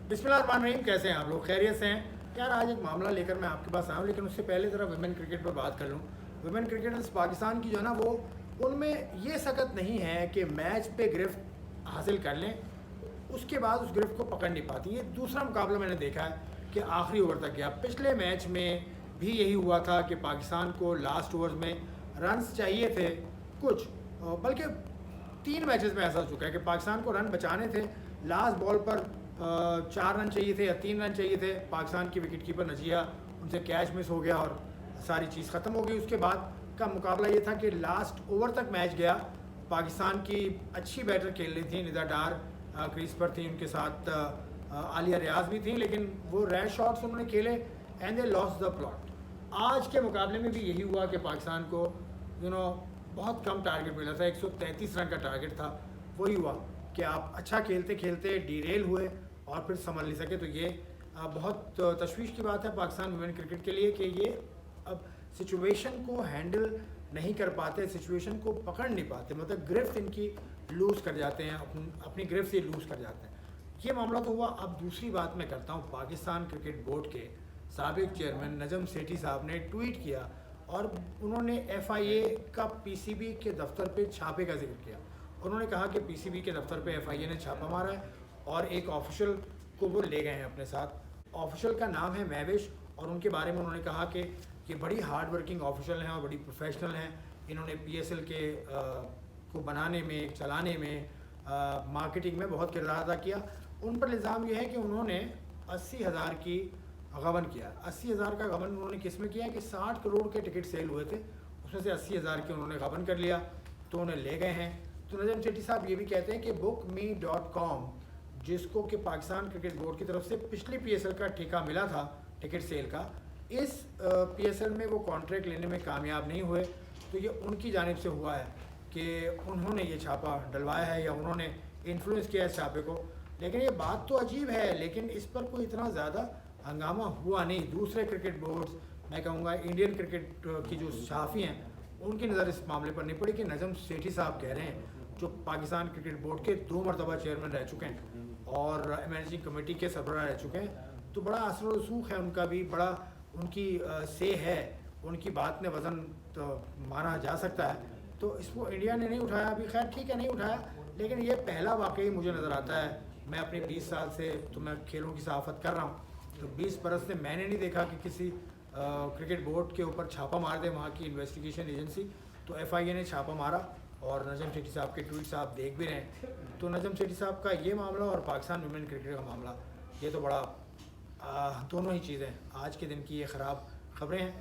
बिस्मिल्लाहिर्रहमानिर्रहीम। कैसे हैं आप लोग? खैरियत से हैं? यार आज एक मामला लेकर मैं आपके पास आया हूँ, लेकिन उससे पहले ज़रा वुमेन क्रिकेट पर बात कर लूँ। वुमेन क्रिकेटर्स पाकिस्तान की जो है ना, वो उनमें ये सकत नहीं है कि मैच पे गिरफ्त हासिल कर लें, उसके बाद उस गिरफ्त को पकड़ नहीं पाती। ये दूसरा मुकाबला मैंने देखा है कि आखिरी ओवर तक गया। पिछले मैच में भी यही हुआ था कि पाकिस्तान को लास्ट ओवर में रन्स चाहिए थे कुछ, बल्कि 3 मैचेस में ऐसा हो चुका है कि पाकिस्तान को रन बचाने थे। लास्ट बॉल पर 4 रन चाहिए थे या 3 रन चाहिए थे। पाकिस्तान की विकेट कीपर नजिया, उनसे कैच मिस हो गया और सारी चीज़ ख़त्म हो गई। उसके बाद का मुकाबला ये था कि लास्ट ओवर तक मैच गया। पाकिस्तान की अच्छी बैटर खेल रही थी, निदा डार क्रीज पर थी, उनके साथ आलिया रियाज भी थी, लेकिन वो रेड शॉट्स उन्होंने खेले and they lost the plot. आज के मुकाबले में भी यही हुआ कि पाकिस्तान को बहुत कम टारगेट मिला था, 133 रन का टारगेट था। वही हुआ कि आप अच्छा खेलते खेलते डीरेल हुए और फिर समझ नहीं सके। तो ये बहुत तशवीश की बात है पाकिस्तान वुमेन क्रिकेट के लिए कि ये अब सिचुएशन को हैंडल नहीं कर पाते, सिचुएशन को पकड़ नहीं पाते, मतलब गिरफ्त इनकी लूज़ कर जाते हैं, अपनी गिरफ्त से लूज़ कर जाते हैं। ये मामला तो हुआ। अब दूसरी बात मैं करता हूँ, पाकिस्तान क्रिकेट बोर्ड के साबिक चेयरमैन नजम सेठी साहब ने ट्वीट किया और उन्होंने FIA का PCB के दफ्तर पे छापे का जिक्र किया। उन्होंने कहा कि PCB के दफ्तर पे FIA ने छापा मारा है और एक ऑफिशियल को वो ले गए हैं अपने साथ। ऑफिशियल का नाम है महविश और उनके बारे में उन्होंने कहा कि ये बड़ी हार्ड वर्किंग ऑफिशियल हैं और बड़ी प्रोफेशनल हैं। इन्होंने PSL के को बनाने में, चलाने में, मार्केटिंग में बहुत किरदार अदा किया। उन पर इल्ज़ाम यह है कि उन्होंने 80,000 की गबन किया। 80,000 का गबन उन्होंने किस में किया कि 60 करोड़ के टिकट सेल हुए थे, उसमें से 80,000 के उन्होंने गबन कर लिया, तो उन्हें ले गए हैं। तो नजम सेठी साहब ये भी कहते हैं कि bookme.com, जिसको कि पाकिस्तान क्रिकेट बोर्ड की तरफ से पिछली PSL का ठेका मिला था टिकट सेल का, इस PSL में वो कॉन्ट्रैक्ट लेने में कामयाब नहीं हुए। तो ये उनकी जानिब से हुआ है कि उन्होंने ये छापा डलवाया है या उन्होंने इन्फ्लुएंस किया इस छापे को। लेकिन ये बात तो अजीब है, लेकिन इस पर कोई इतना ज़्यादा हंगामा हुआ नहीं। दूसरे क्रिकेट बोर्ड्स, मैं कहूँगा इंडियन क्रिकेट की जो सहाफ़ी हैं, उनकी नज़र इस मामले पर नहीं पड़ी कि नजम सेठी साहब कह रहे हैं, जो पाकिस्तान क्रिकेट बोर्ड के 2 मरतबा चेयरमैन रह चुके हैं और मैनेजिंग कमेटी के सरबराह रह चुके हैं, तो बड़ा असर व रसूख है उनका भी, बड़ा उनकी से है, उनकी बात में वज़न तो माना जा सकता है। तो इसको इंडिया ने नहीं उठाया अभी, खैर ठीक है नहीं उठाया, लेकिन ये पहला वाकई मुझे नज़र आता है। मैं अपने 20 साल से तो मैं खेलों की सहाफ़त कर रहा हूँ, तो 20 बरस से मैंने नहीं देखा कि किसी क्रिकेट बोर्ड के ऊपर छापा मार दे वहाँ की इन्वेस्टिगेशन एजेंसी। तो FIA ने छापा मारा और नजम सेठी साहब के ट्वीट्स आप देख भी रहे हैं। तो नजम सेठी साहब का ये मामला और पाकिस्तान वुमेन क्रिकेट का मामला, ये तो बड़ा दोनों ही चीज़ें आज के दिन की ये ख़राब खबरें हैं।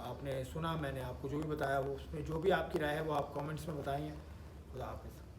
आपने सुना, मैंने आपको जो भी बताया वो, उसमें जो भी आपकी राय है वो आप कमेंट्स में बताइए। खुदा हाफिज़।